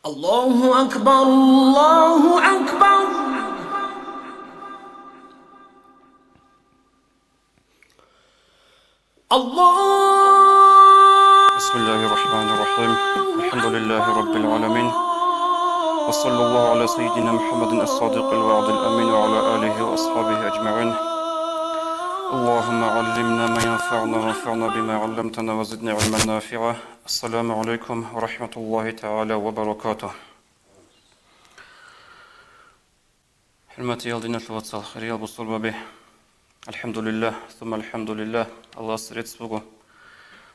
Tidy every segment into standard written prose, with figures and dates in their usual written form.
الله أكبر الله أكبر. الله. بسم الله الرحمن الرحيم. الحمد لله رب العالمين، وصلى الله على سيدنا محمد الصادق الوعد الأمين وعلى آله وأصحابه أجمعين. اللهم علمنا ما ينفعنا وانفعنا بما علمتنا وزدنا علما نافعا. السلام عليكم ورحمة الله تعالى وبركاته. حرمتي يالدين الواتسال خيريال بصول به. الحمد لله ثم الحمد لله. الله سريت سبقه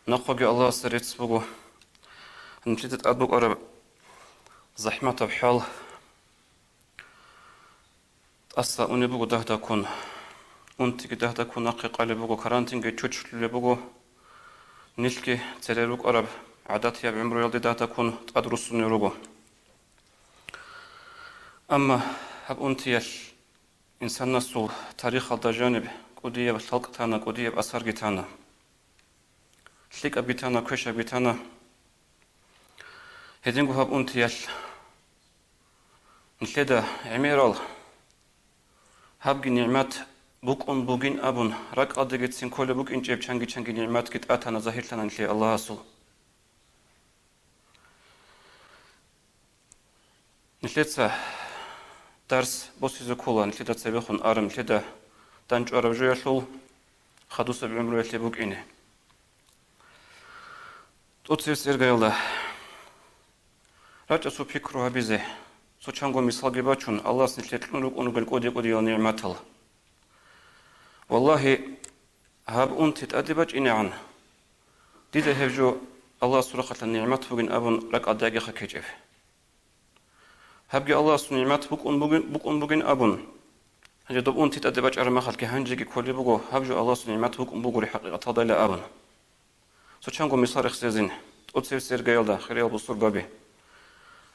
نقوى الله سريت سبقه نشيت أدبك أرب زحمة بحال أصلا أني بقو ده تكون أنت كده تكون أقيق على بقو كرانتين كتشوش لبقو نشكي تلالوك أرب عادات يا بعمر يالدي ده تكون تدرسني ربو. أما هب أنت يش إنسان نسو تاريخ هذا جانب قدية بخلق تانا قدية بأثر جتانا شليك أبيتانا كوش أبيتانا هدينغو هب أنت يش نشيدا عميرال هبجي نعمات بوكون بوجين أبون رك أدقت سين كل بوك إنجيب شانجي نعمات كت أتانا ظاهر لنا نشي الله أصل نشيدا درس بوسي زكولا نشيدا تسبيخون أرم نشيدا تانج أرب جويا شول خدوس بعمرو يشلي بوك إني توتسير سيرجايلا راجع سو فكرو هبيزه سو چانگو مثال گباچون الله سنشلتلون روك اونگل قودي نعمتال والله هاب أنت تأدبج إني عن ديده هفجو الله سرقة النعمت بوجين أبون رك أداجي خكيجف هبجي الله سو نعمت بوك بوجين أبون هجي دوب أنت تأدبج أرما خلك هنجي كل بوجو هبجو الله سو نعمت بوك حقيقة هذا لا أبون سو چانگو مثال خسيزين أتصير سيرجايلا خيريال بصور بابي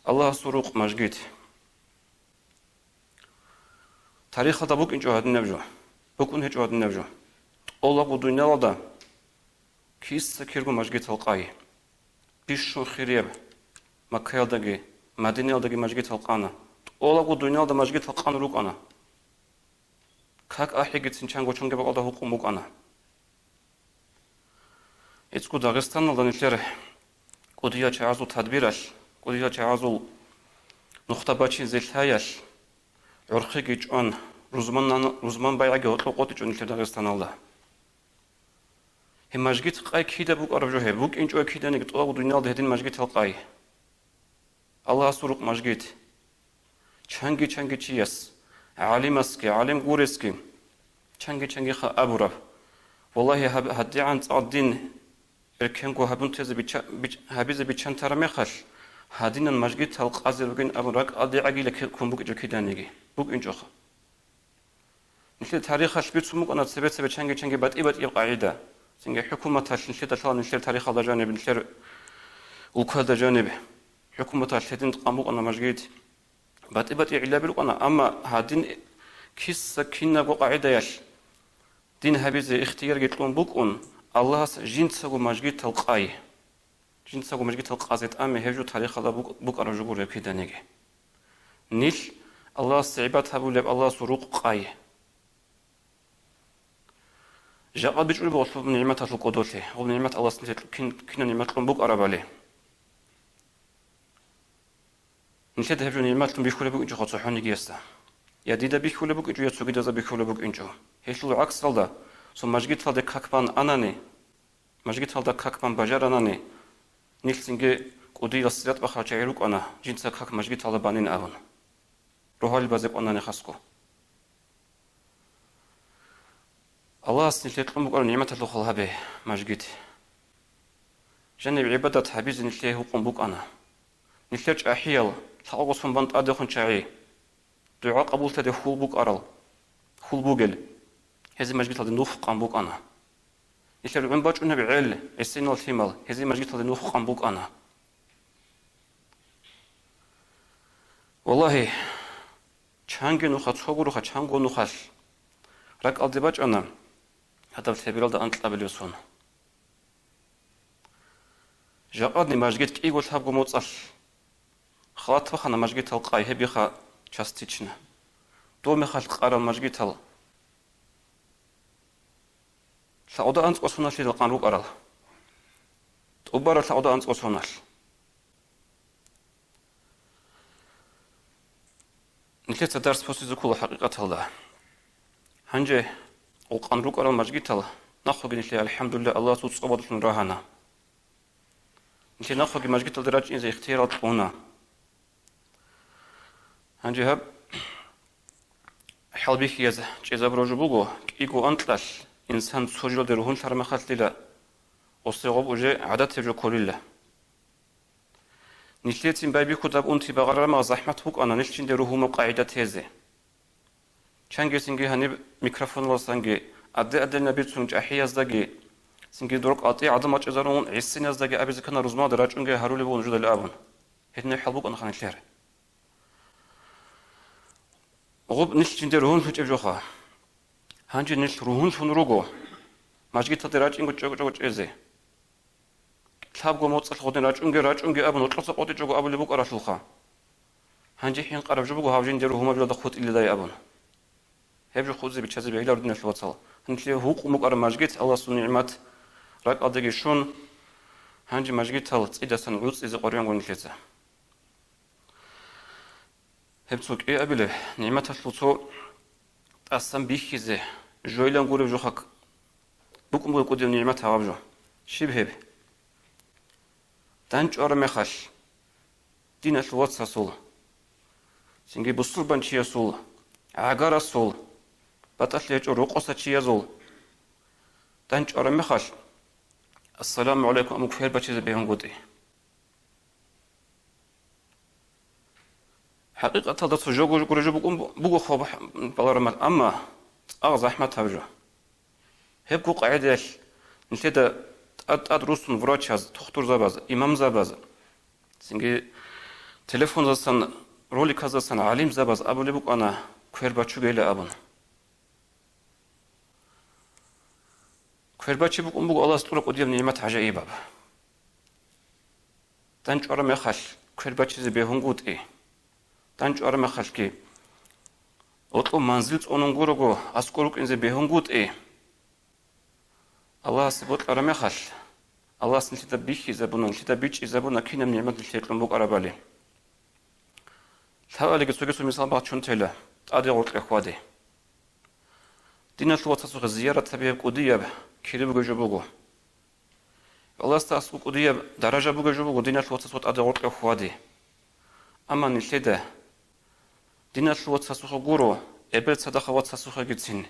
الله سروق مجگید تاریخ دا بوک اینجا هدن نبجو بوکون هیچ هدن نبجو الله بودوی نلادا کیس سکرگو مجگید حلقایی بیشون خیریب مکه داگی مدینه داگی مجگید حلقانا الله بودوی نلادا مجگید حلقان روک آنا کاک آهی گیتسین چنگو چونگه با الله حکوم بوک آنا ایتسکو داغستان نلدن ایتلر قدیا چه عزو تدبیرش قدیا چه عزو نقطه باچی زلتایش عرقی گیچان روزمان بایعی اوتلو قوتی چون ایتلر داغستان الله هم مجگید قای کیده بوک عرب جو بوک اینجا کیده نگید الله دنیا ده هدین مجگید حلقای الله سروق مجگید چنگی چیس عالم اسکی عالم گور اسکی چنگی خا ابورب والله هدی عن الدين الكنغو هبون تز هبيز بيچن ترمخش هادين المجگید حلق ازرگين ابراك ادي عقيل كومبوك جكيدانيگي بوك انجوخ نشل تاريخش بيتسموك انا سبت چنگي بات قاعده سنگه حكومه نشل تشال نشل تاريخ على جانب نشل وكاله جانب حكومه تشدين قاموك انا مجگید بات علابل انا اما هادين كيس سكينه قاعده يش دين هبيز اختيار جتلون بوك الله جنسه مجگید تلقای جنسه مجگید تلقازت امه هجو تاریخ الله بوك ارجو گور كيدانيگي نيل الله صعبات هبولب الله سروق قاي جاء بيجول بوصف نعمه القدوسه ونعمه الله سنت كنا نعمه بوك اربالي نشد هجو نعمه بيخول بوك جو خصحونيگي است يا ديدا بيخول بوك جو يسوگي دازا بيخول بوك انجو هيشلو عكس فالدا سو مجگید فالدا كاكبان اناني مجگید فالدا كاكبان باجار اناني نيلسينگه قودي رسيات بخاچيروك انا جنسا كاك مجگید فالدا بانين اون روحال بازب اناني خاسكو الله سنتلتلم بقول نعمه الخل هبه مجگید جنب عبادت حبيز نتليه حقوق بوك انا نتلج احيال تاغوسون بنت ادخون چاي دعاء قبول تدي خول بوك ارال خول بوغل هذه مجگید فالدا نوف قام بوك انا نتلج عن باچ انه بعل السنه الثمال هذه مجگید فالدا نوف قام بوك انا والله چانگه نوخا چوگوروخا چانگو نوخاش رك الدباج انا هذا الثبيرال ده انت قبليسون جاءني مجگید كي قلت هبغو موصل خلات وخنا مجيت القاي هبيخا частично. دومي خلق قرار مجيت ال. سعودا أنت قصونا شيء القان روك أرال. تقبر سعودا أنت قصونا. نكتة درس فوسيز كل حقيقة الله. هنجي القان روك أرال مجيت ال. نخرج نشلي الحمد لله الله تصبر من راهنا. نشلي نخرج مجيت الدرجة إذا اختيارات هنا. هنجي هب حال بيخ يز جزا بروج بوجو إيجو أنتلاش إنسان سوجل دروهن شرم خالتلا أصيغب وجه عادات تجو كلله نشلتين باي بيكو داب أنتي بغرر ما زحمت بوك أنا نشلين دروهما قاعدة تيزي چنگي سنگي هني ميكروفون وسنگي أدى نبي تسونج أحياز داگي سنگي دروك أطي عدم أجزارون عسين يز داگي أبي زكنا رزما دراج أنگي هارولي بون جود الأبون هدني حال بوك أنا خانشلر غب نشلين دروهن فيج أبجوخا هنجي نشل روهن فنروجو ماجي تدراج إنجو جوج إزي تابغو موتصل خودين راج أنجي أبن وطلص قوتي جوجو أبو لبوك أراشلخا هنجي حين قرب جوجو هاوجين دروهما بلا دخوت إلي داي أبن هبجو خودزي بتشازي بيلا ردنا شلوتصل هنجي هوق مقر ماجيت الله سو نعمت راك أدقي شون هنجي ماجيت تلت إذا سنغوص إذا قريان ونشلتها هبتوك إيه أبله نعمت شلوتصو أصلا بيخيزه جويلان غورب جوخك بكم بقول قدام نعمتها وابجو شبه به تانج أرمي خش دين الوات ساسول سنجي بصور بنشيا سول عقار سول بتأشلي روقصة شيا زول تانج أرمي خش السلام عليكم أمك فير بتشيز بيهم قدي حقيقة هذا سجوج جورج بقول خب بالرمال أما زحمة هبجو هبكو قاعدة نشيد أدرس نفراتشاز تختور زباز إمام زباز سنجي تلفون زسان رولي كازسان عليم زباز أبو لبوك أنا كوير باتشو جيلة أبون كوير باتشي بوك الله استورك قديم نعمت عجائبة تانج أرمي خش كوير باتشي زبيهون قد إيه تانج أرمي خش كي أطلب منزلت أنغورغو أسكولك إنزي بيهون قد إيه الله سبحانه أرمي خش الله سنتي بيخي زبون نتي بيچ زبون كينم نعمت الشيطان بوك أربالي ثوالك سوغسو مثال بعض شون تيلا أدي غلط إخوادي دين الوقت سوغ زيارة تبيب قدية كيري بوغ جبوغو الله استاسو قدية درجة بوغ جبوغو دين الوقت سوغ أدي غلط إخوادي أما نتي دين الوقت سوغ غورو إبل صدقة وات سوغ جتسين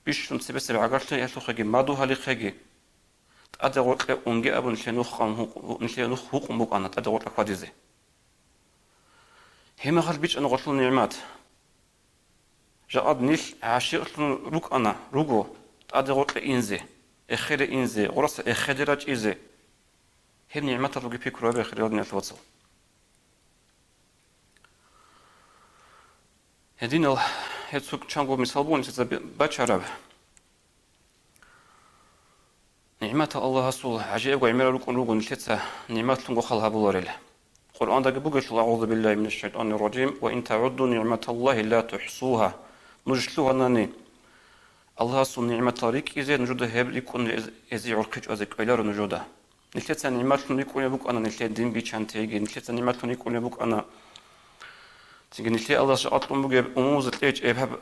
بيشون سبسب عقارتي يسوخي مادو هالي خيجي أدعو أنجي أبو نشينو حقوق مقانا أدعو أخواديزي هما خل بيش أنا غطلو نعمات جاء نيش عاشق روك أنا روغو أدعو إنزي إخير إنزي غرس إخيراج إنزي هم نعمات روغي بيكرو بخير يودني أتوصل هدين هتسوق شانغو مثال بچارب نعمت الله سول عجيب وعمل لكم روغن شتى نعمت لكم خلها بولارل القرآن ده بقولش أعوذ بالله من الشيطان الرجيم وإن تعدوا نعمة الله لا تحصوها نجلوها ناني الله سول نعمة طريق إذا نجود هبل يكون إذا يركج أزك إلى نجوده نشتى نعمت لكم يكون يبوك أنا نشتى دين بيشان تيجي نشتى نعمت لكم يكون يبوك أنا تيجي نشتى الله شاء الله مجيب أموز تيج إبهب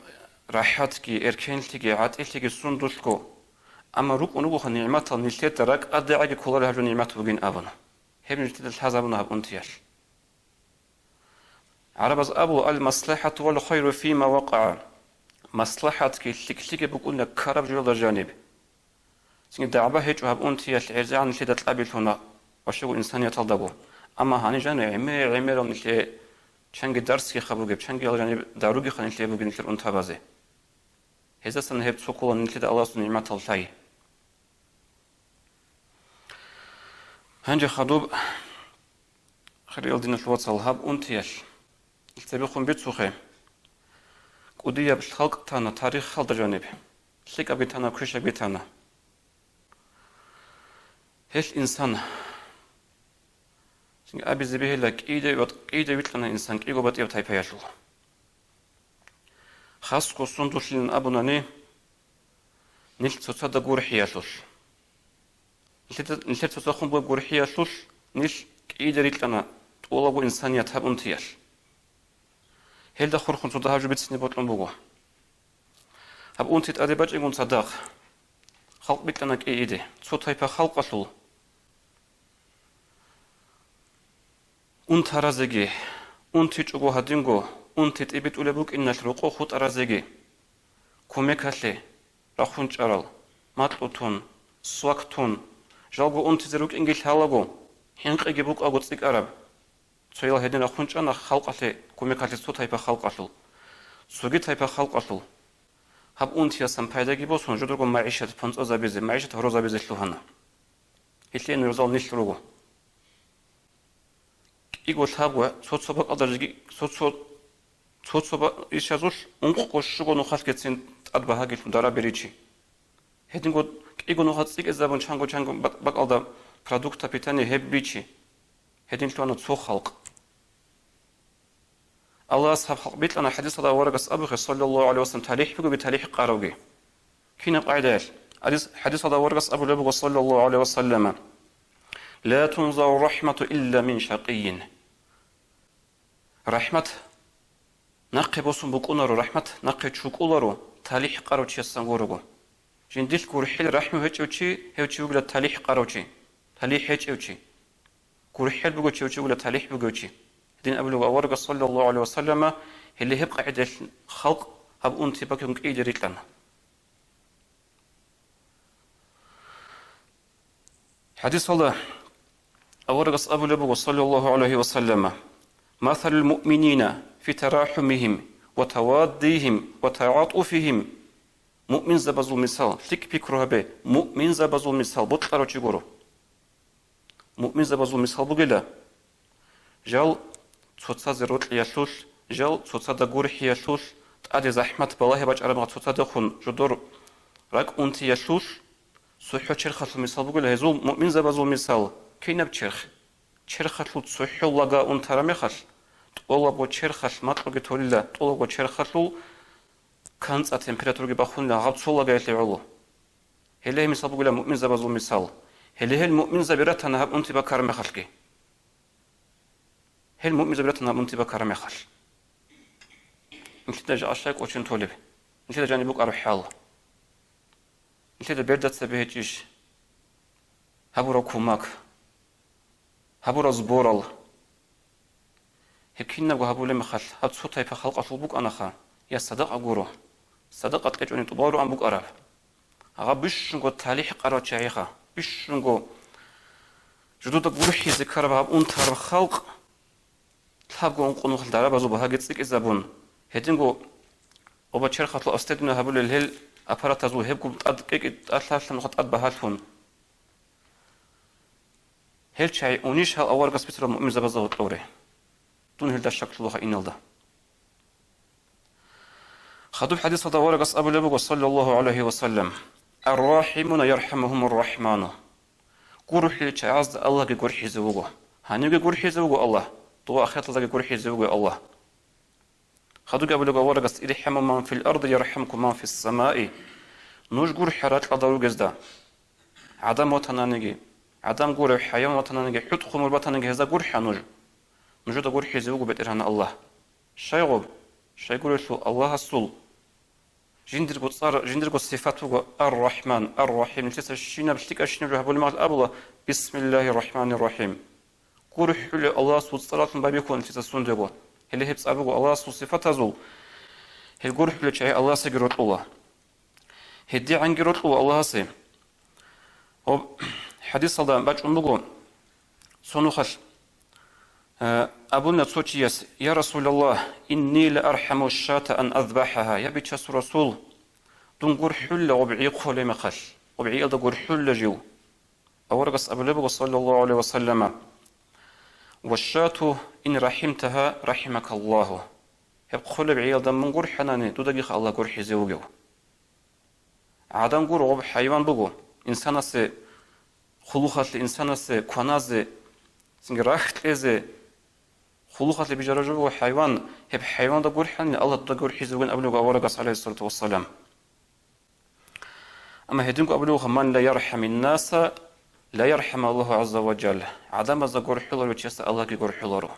راحتكي إركنتكي عاتلتكي سندوشكو أما روك أنو خن نعمة نشتى ترك أدعى كل هذا نعمة بجين أبنا هم نشتى الحزابنا هبنتياش عرب أبو المصلحة والخير فيما وقع مصلحتك لك بقولنا كرب جل جانب سين دعبة هيج هبنتياش عزان نشتى تقابل هنا وشو إنسان يتلدغو أما هني جانا عمير نشتى چنگ درس خبرو چنگ جانب داروگی خن نشتى بجين نشتى أنتبازه هذا سنهب سكول نشتى الله سبحانه نعمة الله هنجي خدوب خريل دين الواتس الهاب أنتياش التبيخون بيتسوخي قدية بالخلق تانا تاريخ خلق جانب شيك أبيتانا كوش أبيتانا هيش إنسان أبي زبيه لك إيده ويتلنا إنسان كيغو بطيب تايبا يشل خاصكو سندوشلين أبونا نيل تصدق غورحي يشل نيل تصدقون بو غورحي يشل نيل إيده ويتلنا طولغو إنسانية هاب أنتيال هل دخور خنصو دهاجو بيتسني بطلن بوغو هاب أنتيت أدباج إيغون صداق خلق بيتلنا إيده تصو تايبا خلق أشل أنت رازجي أنت تجو هادينغو أنت تبيت أولبوك إن الرقو خط رازجي كوميكالي راخون شارل ماتلوتون سواكتون جالغو أنت زروك إنجيل هالاغو هنق إجيبوك أغو تسيك عرب سويل هدين راخون شانا خلق أشي كوميكالي سو تايبا خلق أشل سوغي تايبا خلق أشل هاب أنت ياسم بايدا جيبو سون جدرغو معيشة فانز أزابيزي معيشة هروز أبيزي شلوهانا هتلين نرزال نشلوغو 이거 사고야 소소박 아들기 소소박 이샤줄 옹고 쉬고 노하스게친 아드바하게 다라베리치 헤딩 것 이거 노하스게 잡은 창고 막 알다 프로덕트 피타니 헤브리치 헤딩 또는 소할q الله صاحب بيت أنا حديث هذا ورقة أبوه صلى الله عليه وسلم تاريخ بيقول بتاريخ قاروجي كنا قاعدة حديث هذا ورقة أبو لبوه صلى الله عليه وسلم لا تنظر الرحمة إلا من شقي رحمة نقي بوسم بقولارو رحمة نقي تشوكولارو تاريخ قاروشي السنغورو جنديل كورحيل رحمة هتشوشي هتشوكلا تاريخ قاروشي تاريخ هتشوشي كورحيل بقول ولا تاريخ بقولشي دين أبو ورقة صلى الله عليه وسلم اللي هي قاعدة خلق هب أنت بكم كيد ريتلنا حديث الله ورقة أبو لبو صلى الله عليه وسلم مثل المؤمنين في تراحمهم وتواديهم وتعاطفهم مؤمن زبزو مثال تك بكره به مؤمن زبزو مثال بطلرو تشغورو مؤمن زبزو مثال بقلا جال صوتا زروت يشوش جال صوتا دغورح يشوش ادي زحمت بالله باج ارما صوتا دخون جدور راك انت يشوش صحو چرخه مثال بقول هزو مؤمن زبزو مثال كينب چرخه صحو لغا انت رمخش طولغو چرخه مطلق توللا طولغو چرخه كانصا температурги бахунла гавцолага элеолу هله مثال بقول مؤمن زبزو مثال هله المؤمن زبرتنا هب انت بكرم خلقي هل مؤمن زبرتنا منتي بكرم يخل انت تجا اشاك وشن تولب انت جاني بوك اروح حال انت بردت سبهجيش هبورو كوماك هبورو زبورال هكينا وهبول مخل هاد صوت هيف خلق اصلبوك انا خا يا صدق اغورو صدق تكجوني تبارو ام بوك اراف اغا بشنغو تاليح قرا چايخا بشنغو جدود بروحي ذكر باب انتر خلق تابقون قنوخ الدرابة بها جتسك إزابون هدينغو أبا شرخة الأستدنا هبول الهل أبارات زو هبكو أدقيق أثلاث نقط أدبهاتهم هل شيء أونيش هل أول قص بتر مؤمن زبزة طوري دون هل ده الشكل الله إن الله خذوا الحديث هذا ورقص أبو لبوق صلى الله عليه وسلم الراحمون يرحمهم الرحمن قروح للشعاز الله قرح زوجه هنيجي قرح زوجه الله تو أخيط لك قرحي زوجي الله خدوا قبل ورقة إرحم من في الأرض يرحمكم من في السماء نوش قرح رات قدروا جزدا عدم وطنانجي عدم قرح حيوان وطنانجي حط خمر وطنانجي هذا قرح نوج نوجد قرحي زوجي بترهن الله شيء قرحه الله السول جندر صفاته الرحمن الرحيم لتس الشينا بشتك الشينا جهبوا المغل أبلا بسم الله الرحمن الرحيم قرح الله سبحانه وتعالى بابيكون في تسوندغو هل هبس ابو الله سبحانه صفاته هل قرح لشيء الله سجرت الله هدي عن جرت الله سي هو حديث صلى باج امغو سونوخش ابونا تسوچيس يا رسول الله اني لارحم الشاة ان اذبحها يا بيتش رسول دون قرح لغبعي قول مخش وبعي اد قرح لجو اورقص ابو لبو صلى الله عليه وسلم والشاة إن رحمتها رحمك الله يبقى بعيال دم من قرح حناني تدقيق الله قرح زوجه عدم قرب حيوان بقو إنسان سي خلوخات الإنسان سي كوناز سنگ رخت ازه خلوقات اللي بيجرجوا حيوان هب حيوان ده جور حن الله ده جور حزوين قبله قوارقص عليه الصلاة والسلام أما هدينك قبله من لا يرحم الناس لا يرحم الله عز وجل عدم ذا جور حلر وتشست الله كي جور حلره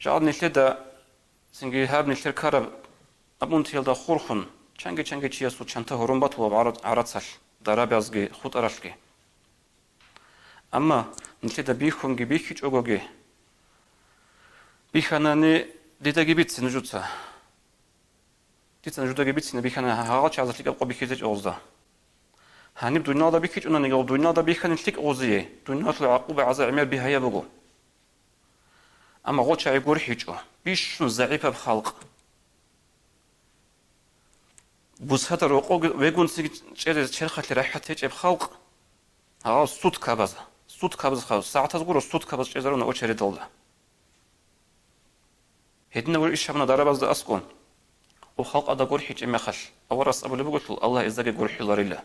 جاد نشلدا سنجي هاب نشل كرب أبون تيل دا خورخن چنگي چيا سو چنتا هرم باتو عرضسل دراب ازگي خود ارشگي أما نشلدا بيخونگي بيخيچ اوگوگي بيخاناني ديداگي بيتسن جوتسا ديتسن جوداگي بيتسن بيخانا هاغا چازليك ابقو بيخيچ اوزدا هانيب دنيادا بيخيچ انا نيگو دنيادا بيخان ليك اوزيه دنيادا العقوبة عز عمير بها يبغو أما غوتش عيقور حيجو بيشون زعيبة بخلق بوس هذا روقو ويقول شرخة رايحة تيجي بخلق ها صوت كابز خالص ساعة تقول صوت كابز جزرنا أو شريد الله هدنا وريش شبنا دارباز دا أسكون وخلق هذا قور حيجي مخش أورس أبو لبقول الله إزاي قور حلار الله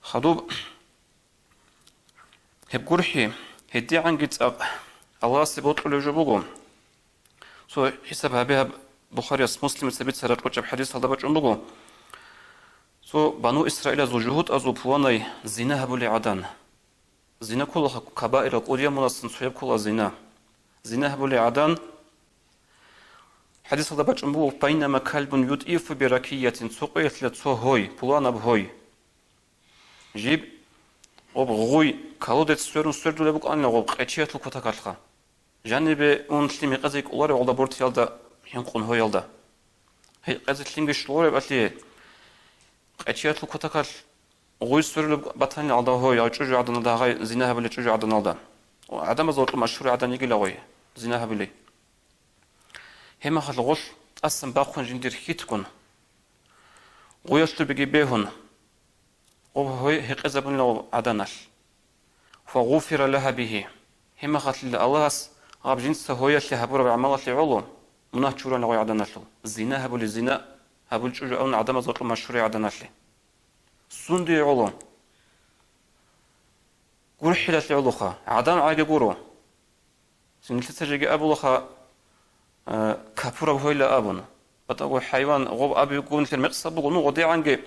خدوب هب قرحي هدي عن قد الله سبوت له جبوغو سو حسابها بها بخاري مسلم سبيت سرت وجب حديث هذا بجنبوغو سو بنو إسرائيل زو جهود أزو بواني زنا هبولي عدن زنا كلها كبائر قرية منصن سويب كلها زنا هبولي عدن حديث هذا بجنبوغو بينما كلب يضيف بركية سوقيت لتسو هوي بوانا بهوي جيب об غوي كالودت سورد لبوك أنا об قتشيت لكوتا كالخا جانب اون تلمي قزيك أولار على بورت يالدا ينقون هو يالدا هي قزيك تلمي شلور بأتلي قتشيت لكوتا كال غوي سورد بطاني على هو يا تشجع عدنا ده غاي زينها بلي تشجع عدنا ده وعدم زور مشهور عدنا يجي لغوي زينها بلي هما خل غش أصلا باخون جندير خيتكون غويشتو بيجي بيهون وهو هقزبن لو عدناش فغفر لها به هما خاطر الله غاب جنس هو اللي هبور بعمل اللي علوم مناشورا لو عدناشلو زنا هبول الزنا هبول شجع أو عدم زوج مشهور عدناشلي سندي علوم قول حيلة علوخا عدم عاجي قورو سنلت تجي أبو لخا كابورا بهوي لا أبون بتقول حيوان غاب أبي يكون في المقصب بقولون غدي عنجي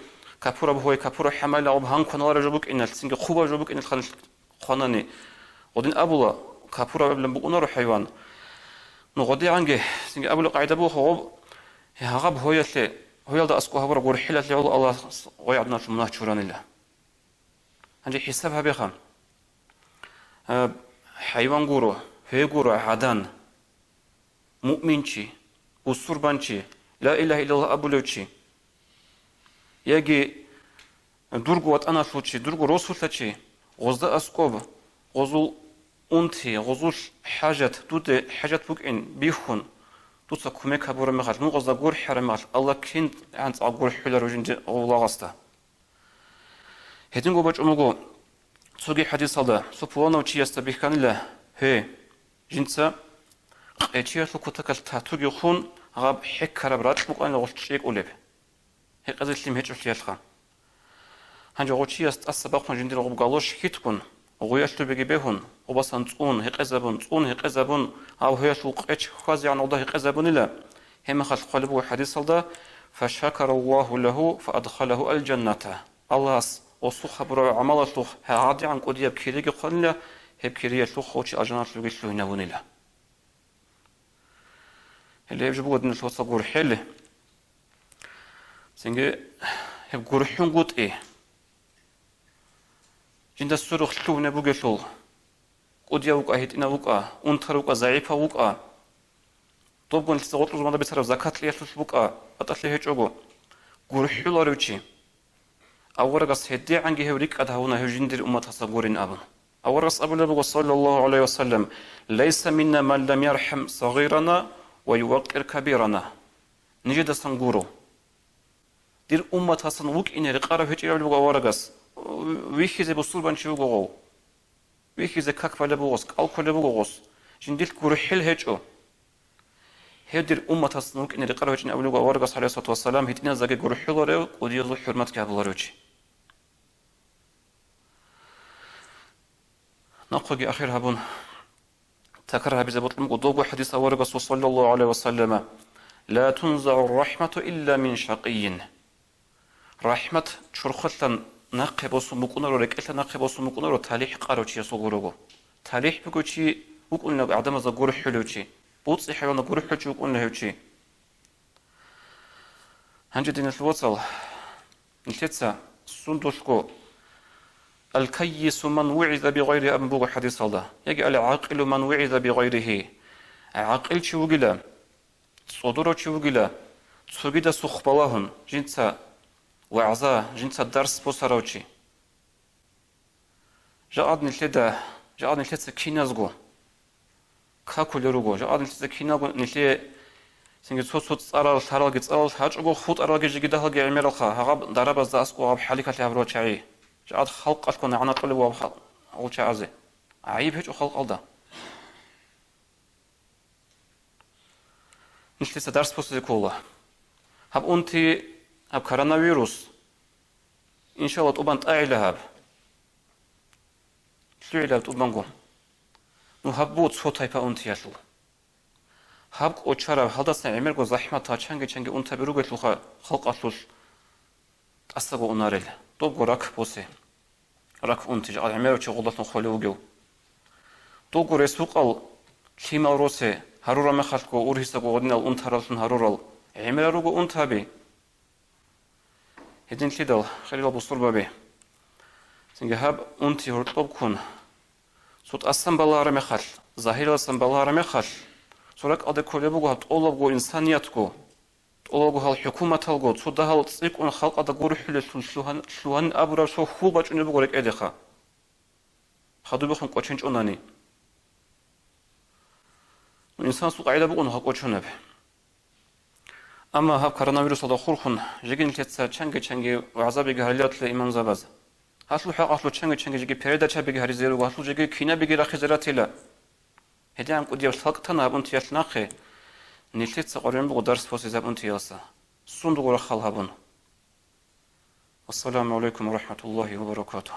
كابورا بهوي كابورا حمل أو بهان كنوار جبوك إن السنج خوبا جبوك إن الخانني غدين أبولا كابورا قبل بقولنا حيوان نغدي عنجه سنج أبولا قاعدة بوه غاب هغاب هوي اللي هوي ده أسقوها برا قول حيلة اللي الله ويعدنا في مناه شوران الله عندي حسابها بخام حيوان قورو هي قورو عدان مؤمنشي وسربانشي لا إله إلا الله أبولوشي يجي درجو أنا شوتشي درجو رسولتشي غزة أسكوب غزول أنتي غزول حاجات تود حاجات بوك إن بيخون توصل كميك هبور مغال مو غزة جور حرمال الله كنت عند أقول حلر وجند الله غسته هدين قبض أمغو سوقي حديث الله سبحانه وتعالى يستبيح الله هي جنسا اتشيا لكوتك التاتوج خون غاب حك كربرات بوك أنا غلط شيء أولب هي قصة لم هيج الخيال هنجا غوتشي السباق من جندي رغب قالوش هيتكون وغيشتو بيجيبهن وبسان تون هي قزبون أو هي شوق إتش خازي عن الله هي قزبون لا هم خلق قلبه حديث الله فشكر الله له فأدخله الجنة الله وصخ برا عمل صخ هادي عن قدية بكيري قلنا هي بكيري صخ وش أجنات لقيت له نون له اللي يجيبوا قدنا شو صقور حله سنجي هي بقرحون قط إيه جند السرخ شو نبوجي شو قدية وقع هيتنا وقع أنتر وقع ضعيفة وقع طبعا السقوط لازم هذا بيصير زكاة ليه شو وقع أتأثر هيك أجو قرحوا لاريوشي أورقص هدي عنجي هوريك أدهونا هجندر أمة صقورين أبن أورقص أبو الله صلى الله عليه وسلم ليس منا من لم يرحم صغيرنا ويوقر كبيرنا نجد سنقورو دير أمة صنوك إن رقارة هجي أبو أورقص ويخي زي بصور بانشيو غو ويخي زي كاك فالبوغس كالكو لبوغس جندل قرحل هجو هدير أمة صنوك إن رقارة هجي أبو أورقص عليه الصلاة والسلام هتنا زاقي قرحل وريو وديزو حرمت كابل روشي نقوى أخير هبون تكرها بزبط المقدوب حديث ورقة صلى الله عليه وسلم لا تنزع الرحمة إلا من شقي رحمة شرخة نقب وسمكونر وركلة نقب وسمكونر وتاليح قاروشي يسوغورغو تاليح بقوشي وقلنا عدم زغور حلوشي بوصي حيوان غور حلوشي وقلنا هيوشي هنجي دين الوصل نتيتسا سندوشكو الكيس من وعظ بغير أنبوغ حديث الله يجي العاقل من وعظ بغيره عاقل شوغلا صدور شوغلا تسوغيدا سخبلاهن جنسا وعظا جنسا درس بوساروشي جاءدني لتدا كينازغو كاكوليروغو جاءدني لتدا كينازغو نتلي سنجي صوت صارال ثارال صارال حاجغو خود أراجي جيدا هاجي عميرالخا هغاب ضرب زاسكو غاب حاليكا لهبروتشاي جاءت خلق أشكون عنا طلب وخلق أول شيء عزي عيب هيك خلق الله مش لسه درس بوسي كله هب أنتي هب كورونا فيروس إن شاء الله تبان تأعلى هب شو علاج تبانكم نو هبوت صوت هيبا أنتي يشلو هب أشارة هذا سنعمل جو زحمة تاچنگ أنت بروجت لخا خلق أشلوش أصدقوا أنارل دوغو راك بوسي راك أنتج على عميرو شغلات نخلوجو دوغو رسوقال كيما روسي هارورا مخالكو أورهيسكو غدنا الأنتارلن هارورال عميرو أنتابي هدين كيدال خليل بصور بابي سنجهاب أنتي هرطبكون صوت أسمبلار مخال ظاهر أسمبلار مخال صورك أدي كوليبوغو هتقولبغو إنسانياتكو تقولبغو هالحكومة صوت هال تصيق أن خلق أدا غور حلل شلوهن أبرا شو خوباج أنبغو لك إدخا خدو بخم قوچنج أناني إنسان سوق عيدا بغو نها قوچنب أما هاب كورونا فيروس هذا خورخن جيجين تيتسا چنگ وعذابي هاليات لإيمان زباز هاتلو حق هاتلو چنگ جيجي بيردا چابي هاري زيرو هاتلو جيجي كينا بيجي راخي زراتيلا هدي عم قد يوصلك تنا هابون تيات ناخي نيتسا قرين بغو درس فوسي زابون تياسا صندوق رخال هابون والسلام عليكم ورحمة الله وبركاته